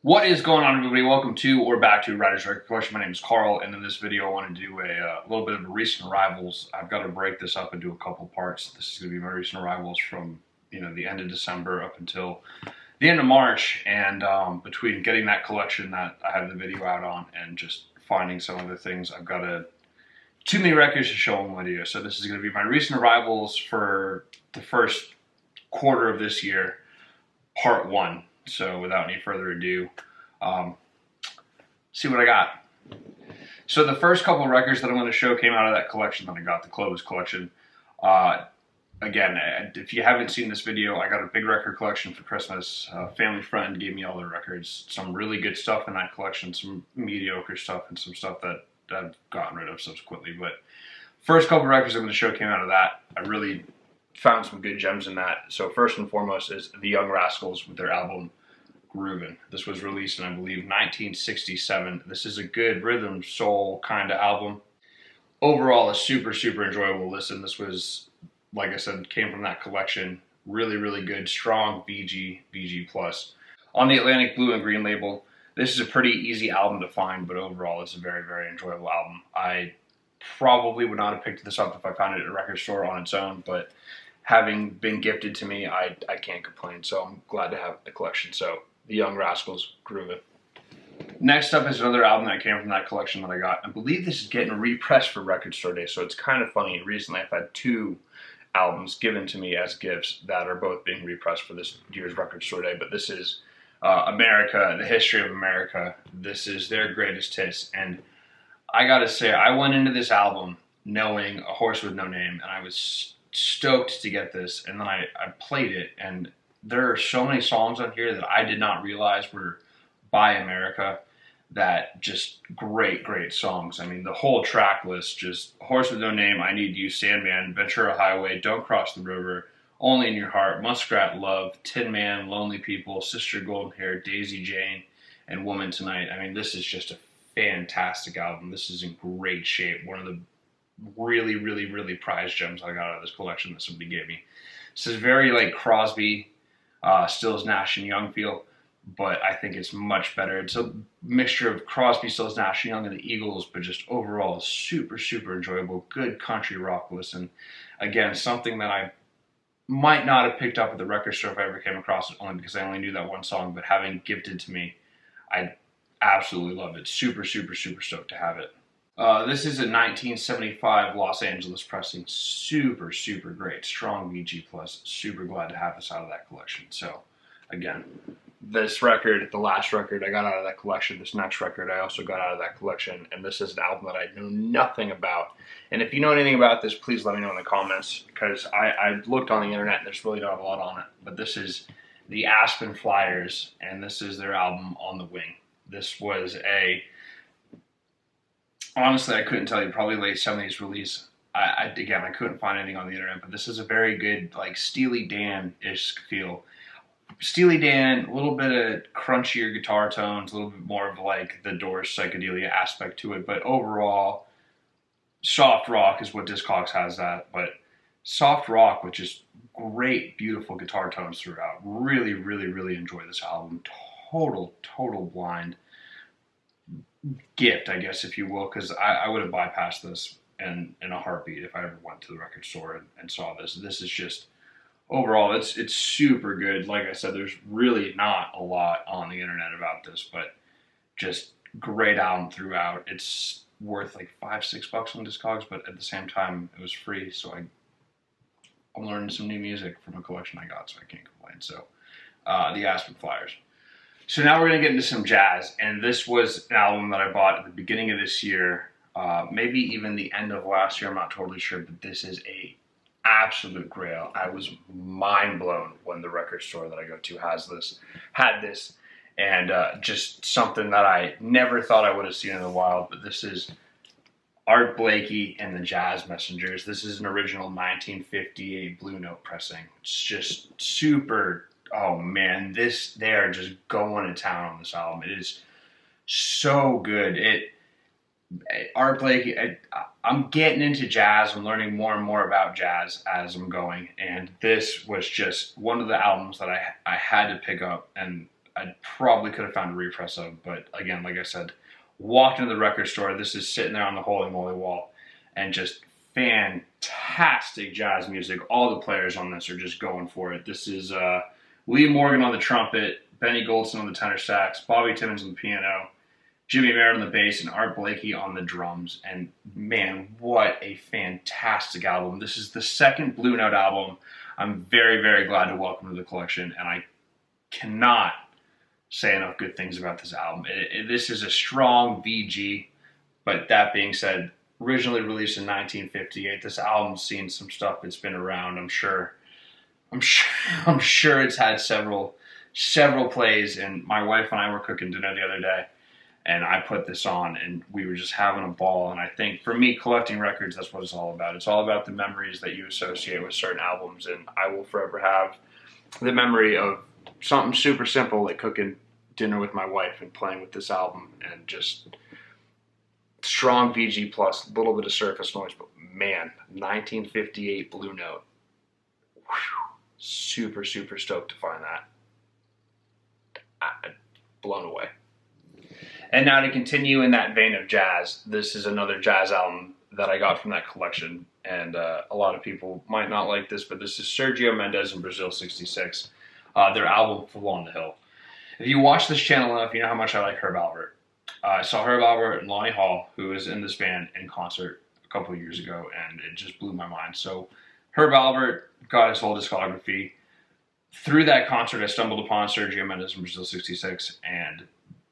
What is going on, everybody? Welcome to or back to Writer's Record Collection. My name is Carl, and in this video I want to do a little bit of a recent arrivals. I've got to break this up into a couple parts. This is going to be my recent arrivals from the end of December up until the end of March, and between getting that collection that I have the video out on and just finding some other things, I've got too many records to show in one video. So this is going to be my recent arrivals for the first quarter of this year, part one. So without any further ado, see what I got. So the first couple of records that I'm going to show came out of that collection that I got, the Clovis collection. Again, if you haven't seen this video, I got a big record collection for Christmas. A family friend gave me all their records. Some really good stuff in that collection, some mediocre stuff, and some stuff that I've gotten rid of subsequently. But first couple of records I'm going to show came out of that. I really found some good gems in that. So first and foremost is the Young Rascals with their album Groovin'. This was released in, I believe, 1967. This is a good rhythm soul kind of album. Overall, a super enjoyable listen. This was, like I said, came from that collection. Really good, strong VG plus. On the Atlantic Blue and Green label, this is a pretty easy album to find, but overall it's a very enjoyable album. I probably would not have picked this up if I found it at a record store on its own, but having been gifted to me, I can't complain, so I'm glad to have the collection. So, the Young Rascals, Groovin'. Next up is another album that came from that collection that I got. I believe this is getting repressed for Record Store Day, so it's kind of funny. Recently I've had two albums given to me as gifts that are both being repressed for this year's Record Store Day, but this is America, The History of America. This is their greatest hits, and I gotta say, I went into this album knowing A Horse with No Name, and I was stoked to get this, and then I played it, and there are so many songs on here that I did not realize were by America, that just great songs. I mean, the whole track list, just Horse with No Name, I Need You, Sandman, Ventura Highway, Don't Cross the River, Only in Your Heart, Muskrat Love, Tin Man, Lonely People, Sister Golden Hair, Daisy Jane, and Woman Tonight. I mean, this is just a fantastic album. This is in great shape. One of the really prized gems I got out of this collection that somebody gave me. This is very like Crosby, Stills, Nash and Young feel, but I think it's much better. It's a mixture of Crosby, Stills, Nash and Young and the Eagles, but just overall super enjoyable, good country rock listen. Again, something that I might not have picked up at the record store if I ever came across it, only because I only knew that one song, but having gifted to me, I absolutely love it. Super stoked to have it. This is a 1975 Los Angeles pressing. Super great. Strong VG plus. Super glad to have this out of that collection. So, again, this record, the last record I got out of that collection, this next record I also got out of that collection, and this is an album that I know nothing about. And if you know anything about this, please let me know in the comments, because I looked on the internet and there's really not a lot on it. But this is the Aspen Flyers, and this is their album On the Wing. This was honestly, I couldn't tell you, probably late 70s release. I couldn't find anything on the internet, but this is a very good, like, Steely Dan-ish feel. Steely Dan, a little bit of crunchier guitar tones, a little bit more of, like, the Doors psychedelia aspect to it, but overall, soft rock is what Discogs has that, but soft rock with just great, beautiful guitar tones throughout. Really enjoy this album. Total blind gift, I guess, if you will, because I would have bypassed this in a heartbeat if I ever went to the record store and saw this. This is just, overall, it's super good. Like I said, there's really not a lot on the internet about this, but just great album throughout. It's worth like $5-6 on Discogs, but at the same time, it was free, so I'm learning some new music from a collection I got, so I can't complain. So, the Aspen Flyers. So now we're going to get into some jazz, and this was an album that I bought at the beginning of this year, maybe even the end of last year, I'm not totally sure, but this is a absolute grail. I was mind blown when the record store that I go to had this, and just something that I never thought I would have seen in the wild, but this is Art Blakey and the Jazz Messengers. This is an original 1958 Blue Note pressing. It's just super. Oh man, they are just going to town on this album. It is so good. Art Blakey, I'm getting into jazz. I'm learning more and more about jazz as I'm going, and this was just one of the albums that I had to pick up, and I probably could have found a repress of, but again, like I said, walked into the record store. This is sitting there on the Holy Moly wall, and just fantastic jazz music. All the players on this are just going for it. This is Lee Morgan on the trumpet, Benny Goldson on the tenor sax, Bobby Timmons on the piano, Jimmy Merritt on the bass, and Art Blakey on the drums. And man, what a fantastic album. This is the second Blue Note album I'm very, very glad to welcome to the collection, and I cannot say enough good things about this album. This is a strong VG, but that being said, originally released in 1958, this album's seen some stuff that's been around. I'm sure it's had several plays, and my wife and I were cooking dinner the other day, and I put this on, and we were just having a ball. And I think for me, collecting records, that's what it's all about. It's all about the memories that you associate with certain albums, and I will forever have the memory of something super simple like cooking dinner with my wife and playing with this album, and just strong VG plus, a little bit of surface noise, but man, 1958 Blue Note. Whew, super, super stoked to find that. Blown away. And now to continue in that vein of jazz, this is another jazz album that I got from that collection, and a lot of people might not like this, but this is Sergio Mendes and Brazil 66, their album Fool on the Hill. If you watch this channel enough, you know how much I like Herb Alpert. I saw Herb Alpert and Lonnie Hall, who was in this band, in concert a couple of years ago, and it just blew my mind. So Herb Alpert got his whole discography. Through that concert, I stumbled upon Sergio Mendes and Brazil 66, and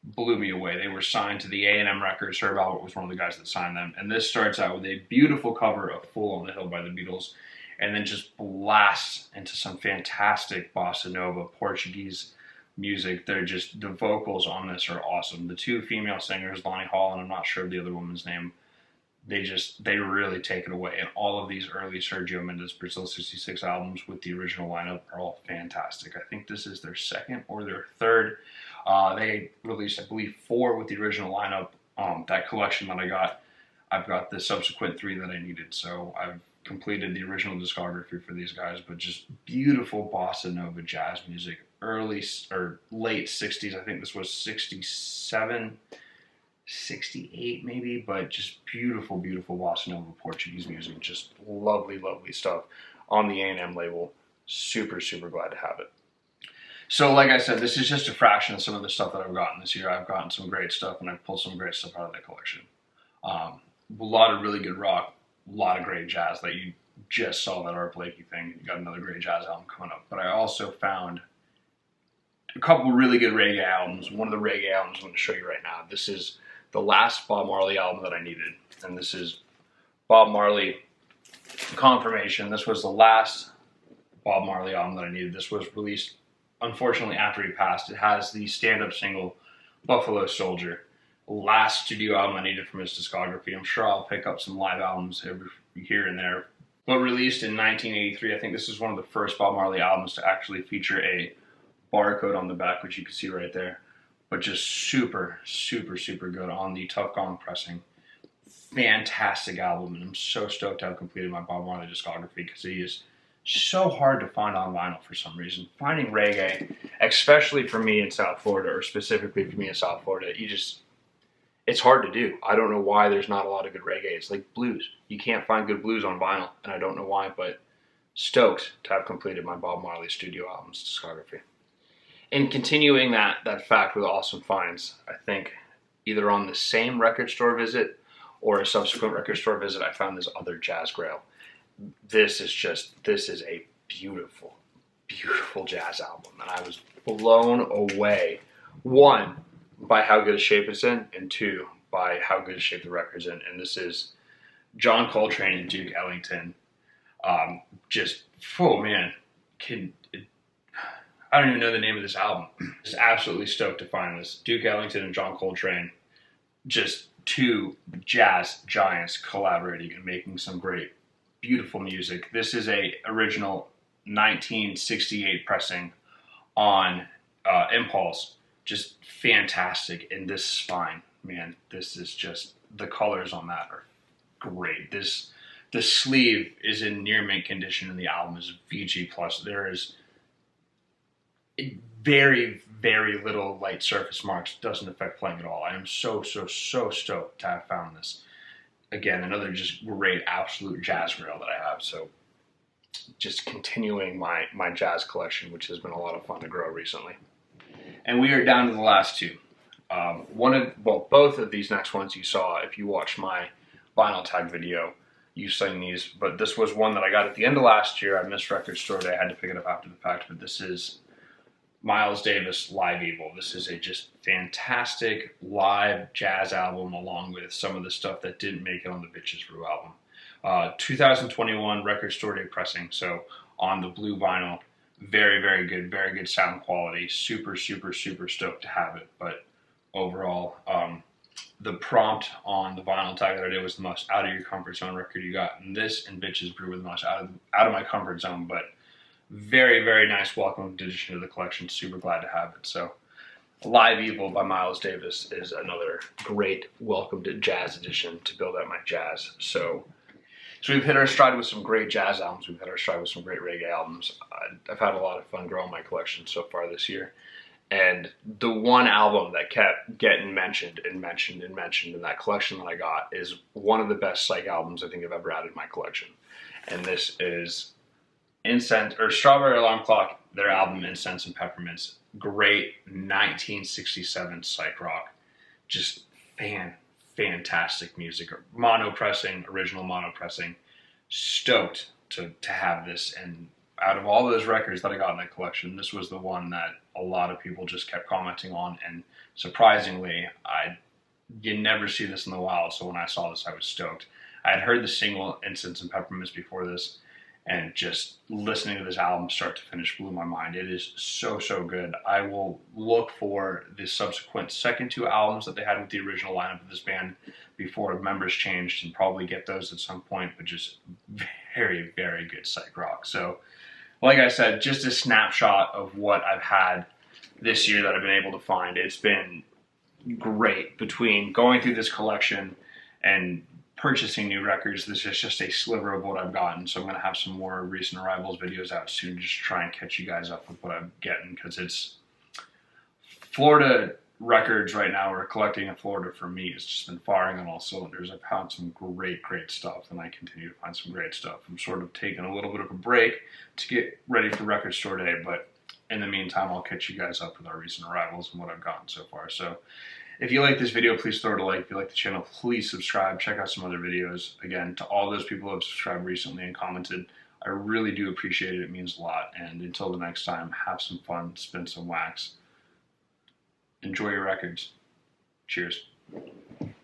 blew me away. They were signed to the A&M Records. Herb Alpert was one of the guys that signed them. And this starts out with a beautiful cover of Fool on the Hill by the Beatles, and then just blasts into some fantastic bossa nova, Portuguese music. They're just, the vocals on this are awesome. The two female singers, Lonnie Hall, and I'm not sure of the other woman's name, they really take it away. And all of these early Sergio Mendes Brazil 66 albums with the original lineup are all fantastic. I think this is their second or their third. They released, I believe, 4 with the original lineup. That collection that I got, I've got the subsequent 3 that I needed. So I've completed the original discography for these guys, but just beautiful bossa nova jazz music, early or late 60s. I think this was 67, 68 maybe, but just beautiful, beautiful bossa nova Portuguese music. Just lovely, lovely stuff on the A&M label. Super, super glad to have it. So like I said, this is just a fraction of some of the stuff that I've gotten this year. I've gotten some great stuff, and I've pulled some great stuff out of that collection. A lot of really good rock, a lot of great jazz that you just saw that Art Blakey thing. You got another great jazz album coming up. But I also found a couple really good reggae albums. One of the reggae albums I'm going to show you right now. This is the last Bob Marley album that I needed. And this is Bob Marley Confirmation. This was the last Bob Marley album that I needed. This was released, unfortunately, after he passed. It has the stand-up single, Buffalo Soldier. Last studio album I needed from his discography. I'm sure I'll pick up some live albums every here and there. But released in 1983, I think this is one of the first Bob Marley albums to actually feature a barcode on the back, which you can see right there. But just super, super, super good on the Tough Gong pressing. Fantastic album, and I'm so stoked to have completed my Bob Marley discography, because he is so hard to find on vinyl for some reason. Finding reggae, especially for me in South Florida, or specifically for me in South Florida, it's hard to do. I don't know why there's not a lot of good reggae. It's like blues. You can't find good blues on vinyl, and I don't know why, but stoked to have completed my Bob Marley studio albums discography. And continuing that fact with awesome finds, I think either on the same record store visit or a subsequent record store visit, I found this other Jazz Grail. This is a beautiful, beautiful jazz album, and I was blown away. 1, by how good a shape it's in, and 2, by how good a shape the record's in. And this is John Coltrane and Duke Ellington. Oh man, I don't even know the name of this album. Just absolutely stoked to find this. Duke Ellington and John Coltrane, just 2 jazz giants collaborating and making some great, beautiful music. This is a original 1968 pressing on Impulse. Just fantastic. And this spine, man, this is just, the colors on that are great. The sleeve is in near mint condition, and the album is VG plus. There is very, very little light surface marks. Doesn't affect playing at all. I am so stoked to have found this. Again, another just great absolute jazz rail that I have. So just continuing my jazz collection, which has been a lot of fun to grow recently. And we are down to the last two. Both of these next ones you saw, if you watched my vinyl tag video, you've seen these, but this was one that I got at the end of last year. I missed Record Store Day. I had to pick it up after the fact, but this is Miles Davis Live Evil. This is a just fantastic live jazz album, along with some of the stuff that didn't make it on the Bitches Brew album. 2021 Record Store Day pressing, so on the blue vinyl. Very good sound quality. Super stoked to have it. But overall, the prompt on the vinyl tag that I did was the most out of your comfort zone record you got. And this and Bitches Brew were the most out of my comfort zone, but very nice welcome addition to the collection. Super glad to have it. So Live Evil by Miles Davis is another great welcome to jazz edition to build out my jazz. So we've hit our stride with some great jazz albums. We've hit our stride with some great reggae albums. I've had a lot of fun growing my collection so far this year. And the one album that kept getting mentioned in that collection that I got is one of the best psych albums I think I've ever added to my collection. And this is Strawberry Alarm Clock, their album Incense and Peppermints. Great 1967 psych rock. Just fantastic music. Original mono pressing. Stoked to have this. And out of all those records that I got in that collection, this was the one that a lot of people just kept commenting on, and surprisingly, you never see this in the wild, so when I saw this, I was stoked. I had heard the single Incense and Peppermints before this, and just listening to this album start to finish blew my mind. It is so good. I will look for the subsequent second two albums that they had with the original lineup of this band before members changed, and probably get those at some point, but just very good psych rock. So like I said, just a snapshot of what I've had this year that I've been able to find. It's been great between going through this collection and purchasing new records. This is just a sliver of what I've gotten. So I'm going to have some more recent arrivals videos out soon, just to try and catch you guys up with what I'm getting, because it's Florida records right now, or collecting in Florida for me has just been firing on all cylinders. I've found some great stuff, and I continue to find some great stuff. I'm sort of taking a little bit of a break to get ready for Record Store Day, but in the meantime, I'll catch you guys up with our recent arrivals and what I've gotten so far. So if you like this video, please throw it a like. If you like the channel, please subscribe. Check out some other videos. Again, to all those people who have subscribed recently and commented, I really do appreciate it. It means a lot. And until the next time, have some fun, spin some wax. Enjoy your records. Cheers.